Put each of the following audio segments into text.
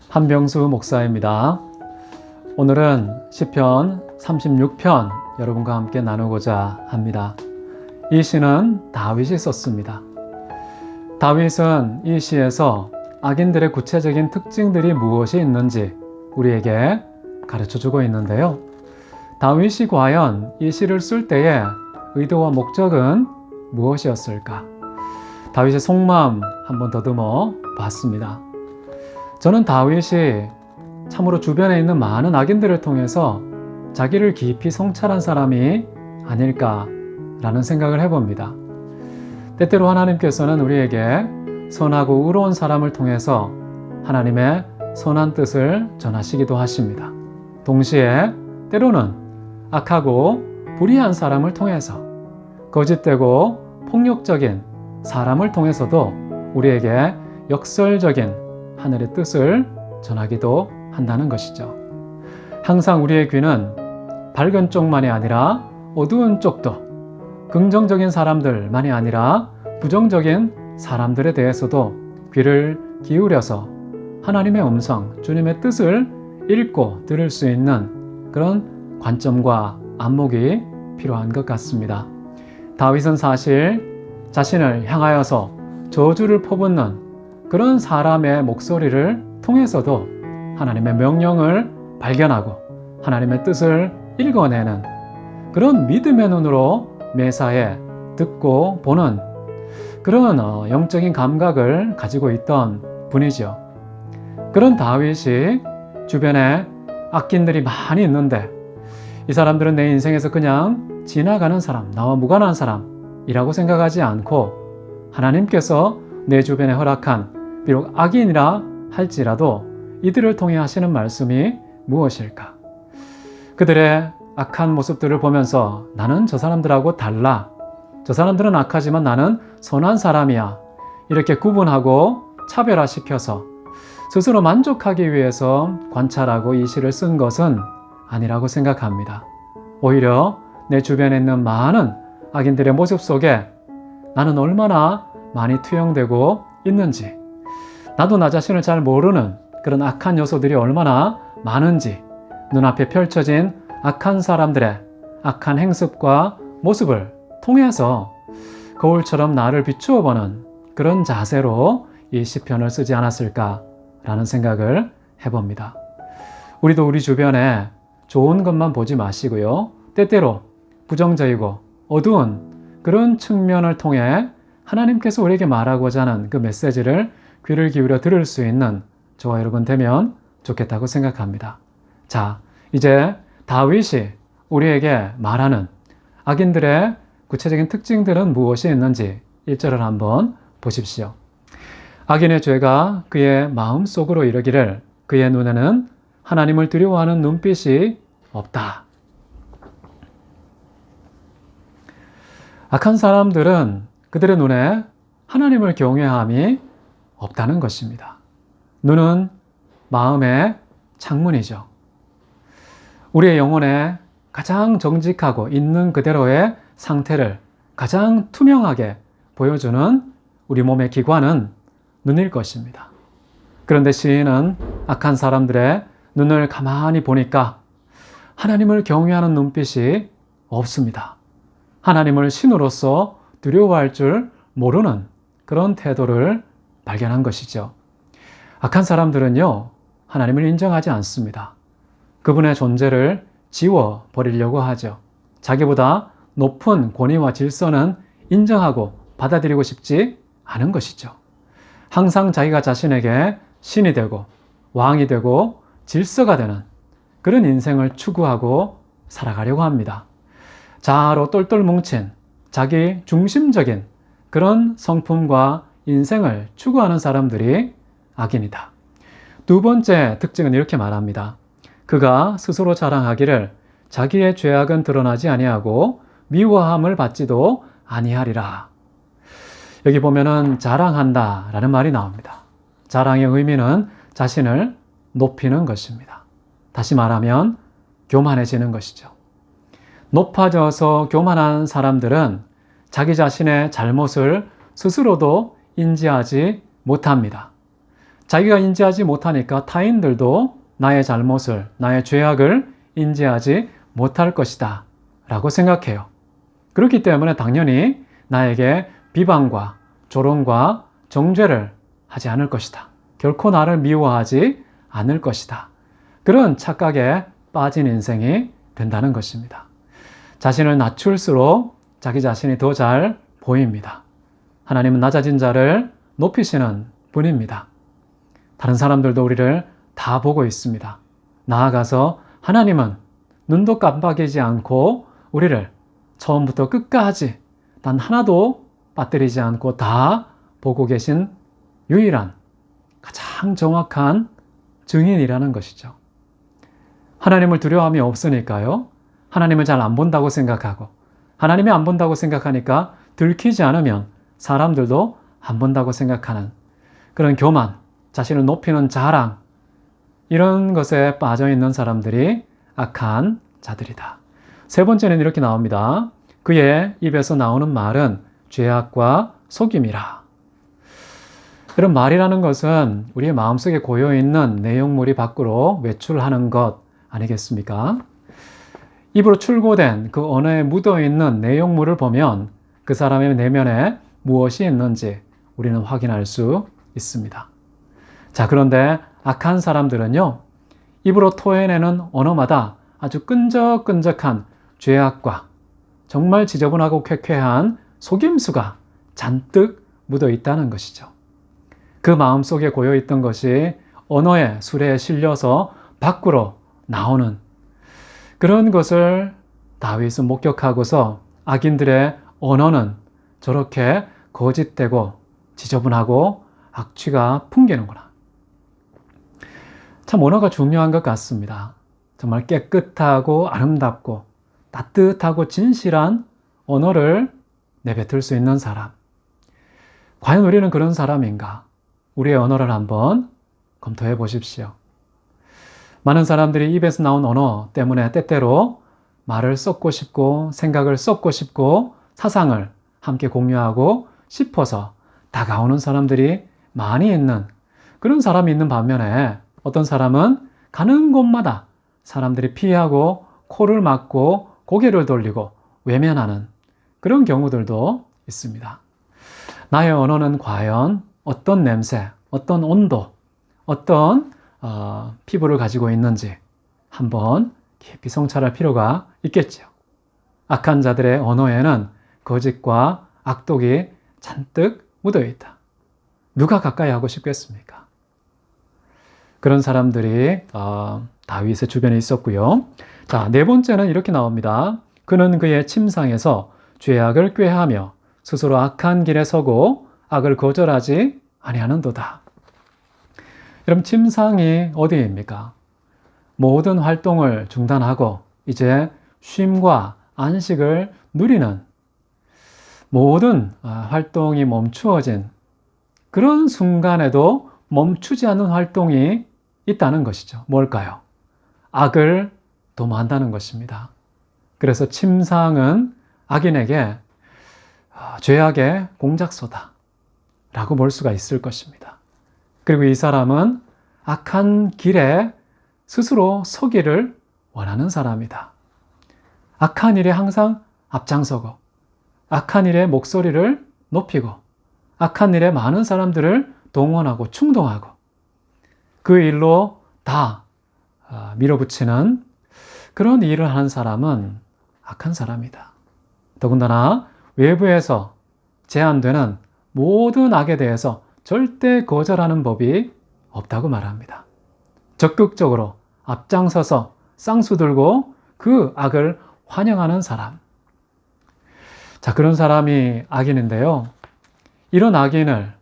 한병수 목사입니다. 오늘은 시편 36편 여러분과 함께 나누고자 합니다. 이 시는 다윗이 썼습니다. 다윗은 이 시에서 악인들의 구체적인 특징들이 무엇이 있는지 우리에게 가르쳐주고 있는데요. 다윗이 과연 이 시를 쓸 때의 의도와 목적은 무엇이었을까? 다윗의 속마음 한번 더듬어 봤습니다. 저는 다윗이 참으로 주변에 있는 많은 악인들을 통해서 자기를 깊이 성찰한 사람이 아닐까라는 생각을 해봅니다. 때때로 하나님께서는 우리에게 선하고 의로운 사람을 통해서 하나님의 선한 뜻을 전하시기도 하십니다. 동시에 때로는 악하고 불의한 사람을 통해서 거짓되고 폭력적인 사람을 통해서도 우리에게 역설적인 하늘의 뜻을 전하기도 한다는 것이죠. 항상 우리의 귀는 밝은 쪽만이 아니라 어두운 쪽도, 긍정적인 사람들만이 아니라 부정적인 사람들에 대해서도 귀를 기울여서 하나님의 음성, 주님의 뜻을 읽고 들을 수 있는 그런 관점과 안목이 필요한 것 같습니다. 다윗은 사실 자신을 향하여서 저주를 퍼붓는 그런 사람의 목소리를 통해서도 하나님의 명령을 발견하고 하나님의 뜻을 읽어내는 그런 믿음의 눈으로 매사에 듣고 보는 그런 영적인 감각을 가지고 있던 분이죠. 그런 다윗이 주변에 악인들이 많이 있는데 이 사람들은 내 인생에서 그냥 지나가는 사람, 나와 무관한 사람이라고 생각하지 않고 하나님께서 내 주변에 허락한 비록 악인이라 할지라도 이들을 통해 하시는 말씀이 무엇일까? 그들의 악한 모습들을 보면서 나는 저 사람들하고 달라. 저 사람들은 악하지만 나는 선한 사람이야. 이렇게 구분하고 차별화시켜서 스스로 만족하기 위해서 관찰하고 이 시를 쓴 것은 아니라고 생각합니다. 오히려 내 주변에 있는 많은 악인들의 모습 속에 나는 얼마나 많이 투영되고 있는지, 나도 나 자신을 잘 모르는 그런 악한 요소들이 얼마나 많은지, 눈앞에 펼쳐진 악한 사람들의 악한 행습과 모습을 통해서 거울처럼 나를 비추어 보는 그런 자세로 이 시편을 쓰지 않았을까라는 생각을 해봅니다. 우리도 우리 주변에 좋은 것만 보지 마시고요. 때때로 부정적이고 어두운 그런 측면을 통해 하나님께서 우리에게 말하고자 하는 그 메시지를 귀를 기울여 들을 수 있는 저와 여러분 되면 좋겠다고 생각합니다. 자, 이제 다윗이 우리에게 말하는 악인들의 구체적인 특징들은 무엇이 있는지 1절을 한번 보십시오. 악인의 죄가 그의 마음속으로 이르기를 그의 눈에는 하나님을 두려워하는 눈빛이 없다. 악한 사람들은 그들의 눈에 하나님을 경외함이 없다는 것입니다. 눈은 마음의 창문이죠. 우리의 영혼에 가장 정직하고 있는 그대로의 상태를 가장 투명하게 보여주는 우리 몸의 기관은 눈일 것입니다. 그런데 시인은 악한 사람들의 눈을 가만히 보니까 하나님을 경외하는 눈빛이 없습니다. 하나님을 신으로서 두려워할 줄 모르는 그런 태도를 발견한 것이죠. 악한 사람들은요, 하나님을 인정하지 않습니다. 그분의 존재를 지워버리려고 하죠. 자기보다 높은 권위와 질서는 인정하고 받아들이고 싶지 않은 것이죠. 항상 자기가 자신에게 신이 되고 왕이 되고 질서가 되는 그런 인생을 추구하고 살아가려고 합니다. 자아로 똘똘 뭉친 자기 중심적인 그런 성품과 인생을 추구하는 사람들이 악인이다. 두 번째 특징은 이렇게 말합니다. 그가 스스로 자랑하기를 자기의 죄악은 드러나지 아니하고 미워함을 받지도 아니하리라. 여기 보면은 자랑한다 라는 말이 나옵니다. 자랑의 의미는 자신을 높이는 것입니다. 다시 말하면 교만해지는 것이죠. 높아져서 교만한 사람들은 자기 자신의 잘못을 스스로도 인지하지 못합니다. 자기가 인지하지 못하니까 타인들도 나의 잘못을, 나의 죄악을 인지하지 못할 것이다 라고 생각해요. 그렇기 때문에 당연히 나에게 비방과 조롱과 정죄를 하지 않을 것이다. 결코 나를 미워하지 않을 것이다. 그런 착각에 빠진 인생이 된다는 것입니다. 자신을 낮출수록 자기 자신이 더 잘 보입니다. 하나님은 낮아진 자를 높이시는 분입니다. 다른 사람들도 우리를 다 보고 있습니다. 나아가서 하나님은 눈도 깜빡이지 않고 우리를 처음부터 끝까지 단 하나도 빠뜨리지 않고 다 보고 계신 유일한 가장 정확한 증인이라는 것이죠. 하나님을 두려움이 없으니까요. 하나님을 잘 안 본다고 생각하고 하나님이 안 본다고 생각하니까 들키지 않으면 사람들도 안 본다고 생각하는 그런 교만, 자신을 높이는 자랑, 이런 것에 빠져있는 사람들이 악한 자들이다. 세 번째는 이렇게 나옵니다. 그의 입에서 나오는 말은 죄악과 속임이라. 이런 말이라는 것은 우리의 마음속에 고여있는 내용물이 밖으로 외출하는 것 아니겠습니까? 입으로 출고된 그 언어에 묻어있는 내용물을 보면 그 사람의 내면에 무엇이 있는지 우리는 확인할 수 있습니다. 자, 그런데 악한 사람들은요, 입으로 토해내는 언어마다 아주 끈적끈적한 죄악과 정말 지저분하고 쾌쾌한 속임수가 잔뜩 묻어 있다는 것이죠. 그 마음속에 고여있던 것이 언어의 수레에 실려서 밖으로 나오는 그런 것을 다윗은 목격하고서 악인들의 언어는 저렇게 거짓되고 지저분하고 악취가 풍기는구나. 참 언어가 중요한 것 같습니다. 정말 깨끗하고 아름답고 따뜻하고 진실한 언어를 내뱉을 수 있는 사람. 과연 우리는 그런 사람인가? 우리의 언어를 한번 검토해 보십시오. 많은 사람들이 입에서 나온 언어 때문에 때때로 말을 쏟고 싶고 생각을 쏟고 싶고 사상을 함께 공유하고 싶어서 다가오는 사람들이 많이 있는 그런 사람이 있는 반면에 어떤 사람은 가는 곳마다 사람들이 피하고 코를 막고 고개를 돌리고 외면하는 그런 경우들도 있습니다. 나의 언어는 과연 어떤 냄새, 어떤 온도, 어떤 피부를 가지고 있는지 한번 깊이 성찰할 필요가 있겠죠. 악한 자들의 언어에는 거짓과 악독이 잔뜩 묻어 있다. 누가 가까이 하고 싶겠습니까? 그런 사람들이 다윗의 주변에 있었고요. 자, 네 번째는 이렇게 나옵니다. 그는 그의 침상에서 죄악을 꾀하며 스스로 악한 길에 서고 악을 거절하지 아니하는도다. 여러분, 침상이 어디입니까? 모든 활동을 중단하고 이제 쉼과 안식을 누리는 모든 활동이 멈추어진 그런 순간에도 멈추지 않는 활동이 있다는 것이죠. 뭘까요? 악을 도모한다는 것입니다. 그래서 침상은 악인에게 죄악의 공작소다 라고 볼 수가 있을 것입니다. 그리고 이 사람은 악한 길에 스스로 서기를 원하는 사람이다. 악한 일에 항상 앞장서고 악한 일에 목소리를 높이고 악한 일에 많은 사람들을 동원하고 충동하고 그 일로 다 밀어붙이는 그런 일을 하는 사람은 악한 사람이다. 더군다나 외부에서 제한되는 모든 악에 대해서 절대 거절하는 법이 없다고 말합니다. 적극적으로 앞장서서 쌍수 들고 그 악을 환영하는 사람. 자, 그런 사람이 악인인데요. 이런 악인을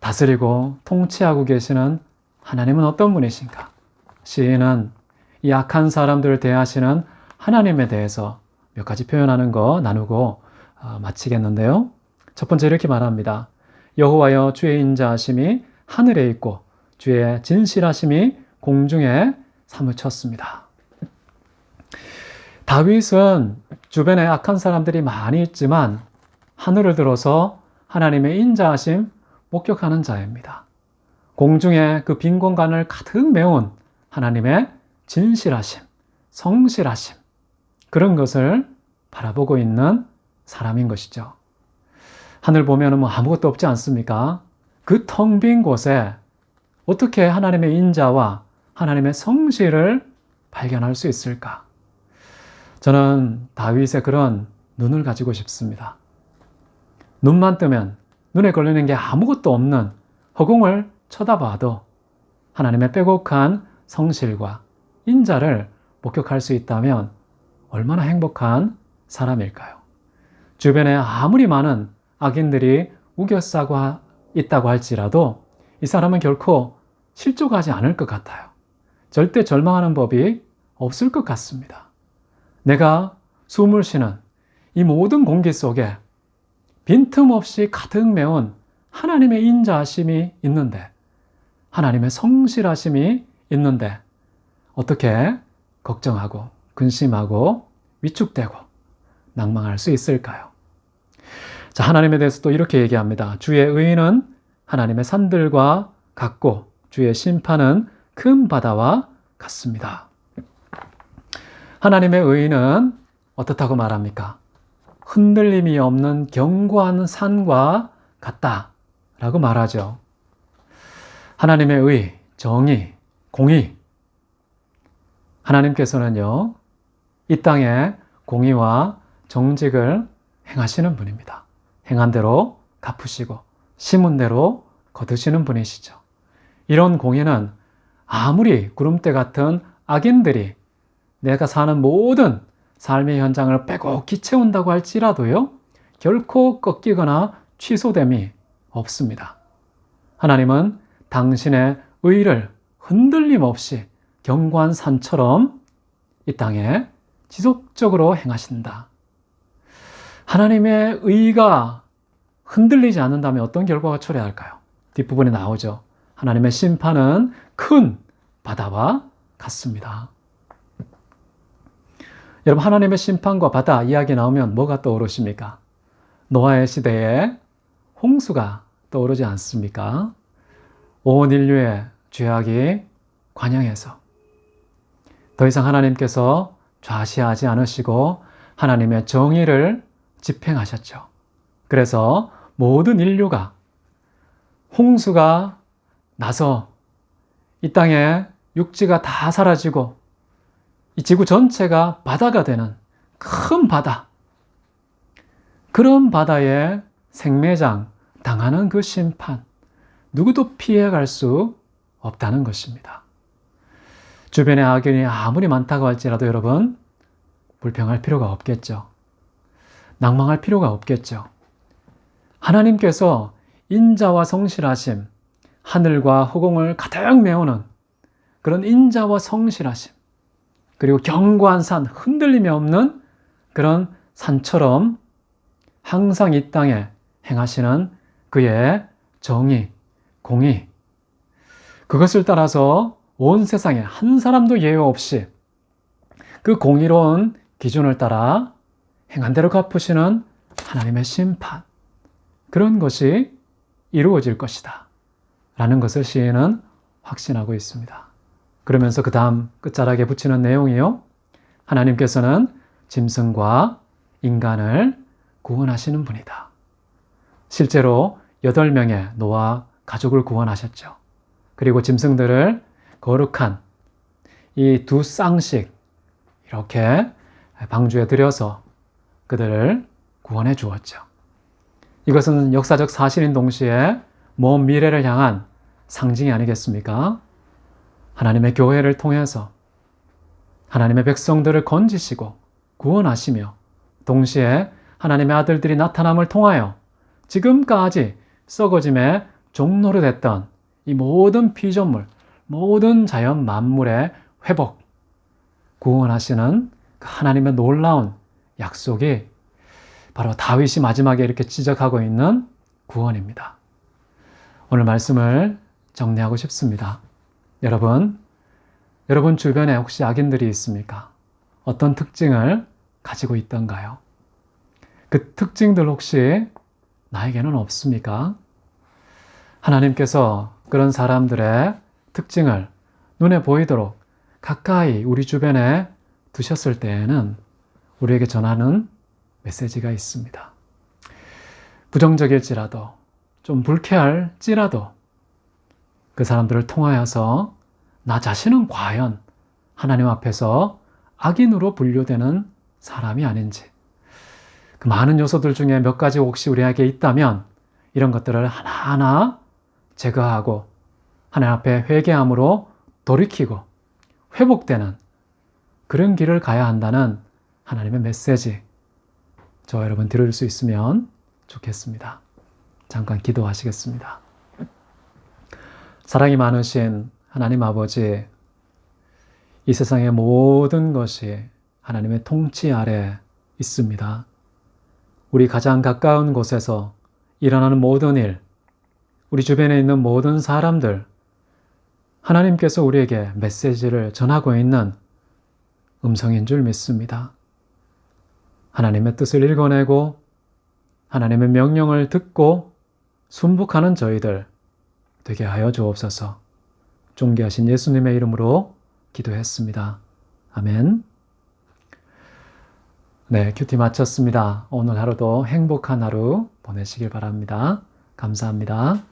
다스리고 통치하고 계시는 하나님은 어떤 분이신가? 시인은 이 악한 사람들을 대하시는 하나님에 대해서 몇 가지 표현하는 거 나누고 마치겠는데요. 첫 번째 이렇게 말합니다. 여호와여, 주의 인자하심이 하늘에 있고 주의 진실하심이 공중에 사무쳤습니다. 다윗은 주변에 악한 사람들이 많이 있지만 하늘을 들어서 하나님의 인자하심 목격하는 자입니다. 공중에 그 빈 공간을 가득 메운 하나님의 진실하심, 성실하심, 그런 것을 바라보고 있는 사람인 것이죠. 하늘 보면 뭐 아무것도 없지 않습니까? 그 텅 빈 곳에 어떻게 하나님의 인자와 하나님의 성실을 발견할 수 있을까? 저는 다윗의 그런 눈을 가지고 싶습니다. 눈만 뜨면 눈에 걸리는 게 아무것도 없는 허공을 쳐다봐도 하나님의 빼곡한 성실과 인자를 목격할 수 있다면 얼마나 행복한 사람일까요? 주변에 아무리 많은 악인들이 우겨싸고 있다고 할지라도 이 사람은 결코 실족하지 않을 것 같아요. 절대 절망하는 법이 없을 것 같습니다. 내가 숨을 쉬는 이 모든 공기 속에 빈틈없이 가득 메운 하나님의 인자하심이 있는데, 하나님의 성실하심이 있는데 어떻게 걱정하고 근심하고 위축되고 낭망할 수 있을까요? 자, 하나님에 대해서 또 이렇게 얘기합니다. 주의 의는 하나님의 산들과 같고 주의 심판은 큰 바다와 같습니다. 하나님의 의는 어떻다고 말합니까? 흔들림이 없는 견고한 산과 같다라고 말하죠. 하나님의 의, 정의, 공의. 하나님께서는요, 이 땅에 공의와 정직을 행하시는 분입니다. 행한 대로 갚으시고 심은 대로 거두시는 분이시죠. 이런 공의는 아무리 구름대 같은 악인들이 내가 사는 모든 삶의 현장을 빼곡히 채운다고 할지라도요, 결코 꺾이거나 취소됨이 없습니다. 하나님은 당신의 의를 흔들림 없이 견고한 산처럼 이 땅에 지속적으로 행하신다. 하나님의 의가 흔들리지 않는다면 어떤 결과가 초래할까요? 뒷부분에 나오죠. 하나님의 심판은 큰 바다와 같습니다. 여러분, 하나님의 심판과 바다 이야기 나오면 뭐가 떠오르십니까? 노아의 시대에 홍수가 떠오르지 않습니까? 온 인류의 죄악이 관영해서 더 이상 하나님께서 좌시하지 않으시고 하나님의 정의를 집행하셨죠. 그래서 모든 인류가 홍수가 나서 이 땅에 육지가 다 사라지고 이 지구 전체가 바다가 되는 큰 바다, 그런 바다에 생매장 당하는 그 심판, 누구도 피해갈 수 없다는 것입니다. 주변에 악인이 아무리 많다고 할지라도 여러분, 불평할 필요가 없겠죠. 낭망할 필요가 없겠죠. 하나님께서 인자와 성실하심, 하늘과 허공을 가득 메우는 그런 인자와 성실하심, 그리고 견고한 산, 흔들림이 없는 그런 산처럼 항상 이 땅에 행하시는 그의 정의, 공의, 그것을 따라서 온 세상에 한 사람도 예외 없이 그 공의로운 기준을 따라 행한 대로 갚으시는 하나님의 심판, 그런 것이 이루어질 것이다 라는 것을 시인은 확신하고 있습니다. 그러면서 그 다음 끝자락에 붙이는 내용이요, 하나님께서는 짐승과 인간을 구원하시는 분이다. 실제로 8명의 노아 가족을 구원하셨죠. 그리고 짐승들을 거룩한 이 2쌍씩 이렇게 방주에 들여서 그들을 구원해 주었죠. 이것은 역사적 사실인 동시에 먼 미래를 향한 상징이 아니겠습니까? 하나님의 교회를 통해서 하나님의 백성들을 건지시고 구원하시며 동시에 하나님의 아들들이 나타남을 통하여 지금까지 썩어짐의 종로로 됐던 이 모든 피조물, 모든 자연 만물의 회복, 구원하시는 그 하나님의 놀라운 약속이 바로 다윗이 마지막에 이렇게 지적하고 있는 구원입니다. 오늘 말씀을 정리하고 싶습니다. 여러분 주변에 혹시 악인들이 있습니까? 어떤 특징을 가지고 있던가요? 그 특징들 혹시 나에게는 없습니까? 하나님께서 그런 사람들의 특징을 눈에 보이도록 가까이 우리 주변에 두셨을 때에는 우리에게 전하는 메시지가 있습니다. 부정적일지라도 좀 불쾌할지라도 그 사람들을 통하여서 나 자신은 과연 하나님 앞에서 악인으로 분류되는 사람이 아닌지, 그 많은 요소들 중에 몇 가지 혹시 우리에게 있다면 이런 것들을 하나하나 제거하고 하나님 앞에 회개함으로 돌이키고 회복되는 그런 길을 가야 한다는 하나님의 메시지, 저와 여러분 들을 수 있으면 좋겠습니다. 잠깐 기도하시겠습니다. 사랑이 많으신 하나님 아버지, 이 세상의 모든 것이 하나님의 통치 아래 있습니다. 우리 가장 가까운 곳에서 일어나는 모든 일, 우리 주변에 있는 모든 사람들, 하나님께서 우리에게 메시지를 전하고 있는 음성인 줄 믿습니다. 하나님의 뜻을 읽어내고 하나님의 명령을 듣고 순복하는 저희들 되게 하여 주옵소서. 존귀하신 예수님의 이름으로 기도했습니다. 아멘. 네, 큐티 마쳤습니다. 오늘 하루도 행복한 하루 보내시길 바랍니다. 감사합니다.